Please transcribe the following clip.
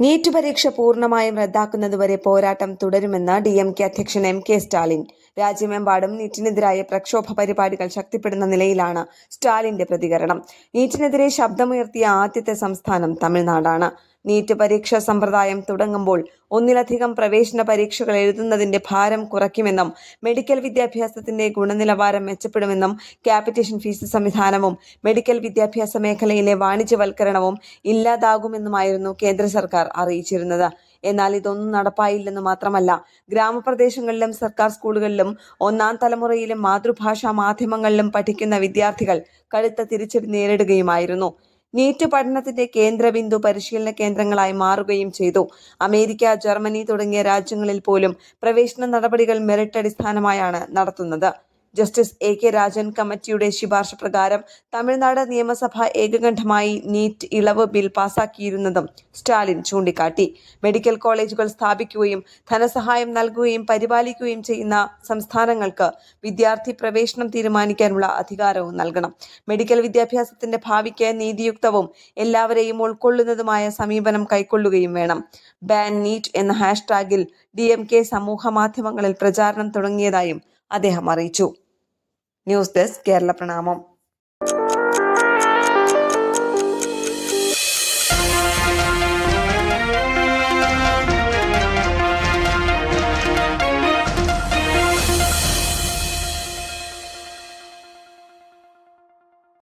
NEET പരീക്ഷ പൂർണ്ണമായും റദ്ദാക്കുന്നതുവരെ പോരാട്ടം തുടരുമെന്ന് DMK അധ്യക്ഷൻ MK സ്റ്റാലിൻ. രാജ്യമെമ്പാടും നീറ്റിനെതിരായ പ്രക്ഷോഭ പരിപാടികൾ ശക്തിപ്പെടുന്ന നിലയിലാണ് സ്റ്റാലിന്റെ പ്രതികരണം. നീറ്റിനെതിരെ ശബ്ദമുയർത്തിയ ആദ്യത്തെ സംസ്ഥാനം തമിഴ്നാടാണ്. നീറ്റ് പരീക്ഷാ സമ്പ്രദായം തുടങ്ങുമ്പോൾ ഒന്നിലധികം പ്രവേശന പരീക്ഷകൾ എഴുതുന്നതിന്റെ ഭാരം കുറയ്ക്കുമെന്നും മെഡിക്കൽ വിദ്യാഭ്യാസത്തിന്റെ ഗുണനിലവാരം മെച്ചപ്പെടുമെന്നും ക്യാപിറ്റേഷൻ ഫീസ് സംവിധാനവും മെഡിക്കൽ വിദ്യാഭ്യാസ മേഖലയിലെ വാണിജ്യവൽക്കരണവും ഇല്ലാതാകുമെന്നുമായിരുന്നു കേന്ദ്ര സർക്കാർ അറിയിച്ചിരുന്നത്. എന്നാൽ ഇതൊന്നും നടപ്പായില്ലെന്ന് മാത്രമല്ല, ഗ്രാമപ്രദേശങ്ങളിലും സർക്കാർ സ്കൂളുകളിലും ഒന്നാം തലമുറയിലും മാതൃഭാഷാ മാധ്യമങ്ങളിലും പഠിക്കുന്ന വിദ്യാർത്ഥികൾ കടുത്ത തിരിച്ചടി നേരിടുകയുമായിരുന്നു. നീറ്റ് പഠനത്തിന്റെ കേന്ദ്രബിന്ദു പരിശീലന കേന്ദ്രങ്ങളായി മാറുകയും ചെയ്തു. അമേരിക്ക, ജർമ്മനി തുടങ്ങിയ രാജ്യങ്ങളിൽ പോലും പ്രവേശന നടപടികൾ മെറിറ്റ് അടിസ്ഥാനമായാണ് നടത്തുന്നത്. ജസ്റ്റിസ് AK രാജൻ കമ്മിറ്റിയുടെ ശുപാർശ പ്രകാരം തമിഴ്നാട് നിയമസഭ ഏകകണ്ഠമായി നീറ്റ് ഇളവ് ബിൽ പാസാക്കിയിരുന്നതും സ്റ്റാലിൻ ചൂണ്ടിക്കാട്ടി. മെഡിക്കൽ കോളേജുകൾ സ്ഥാപിക്കുകയും ധനസഹായം നൽകുകയും പരിപാലിക്കുകയും ചെയ്യുന്ന സംസ്ഥാനങ്ങൾക്ക് വിദ്യാർത്ഥി പ്രവേശനം തീരുമാനിക്കാനുള്ള അധികാരവും നൽകണം. മെഡിക്കൽ വിദ്യാഭ്യാസത്തിന്റെ ഭാവിക്ക് നീതിയുക്തവും എല്ലാവരെയും ഉൾക്കൊള്ളുന്നതുമായ സമീപനം കൈക്കൊള്ളുകയും വേണം. ബാൻ നീറ്റ് എന്ന ഹാഷ്ടാഗിൽ DMK സമൂഹ മാധ്യമങ്ങളിൽ പ്രചാരണം തുടങ്ങിയതായും അദ്ദേഹം അറിയിച്ചു. ന്യൂസ് ഡെസ്ക് കേരള പ്രണാമം.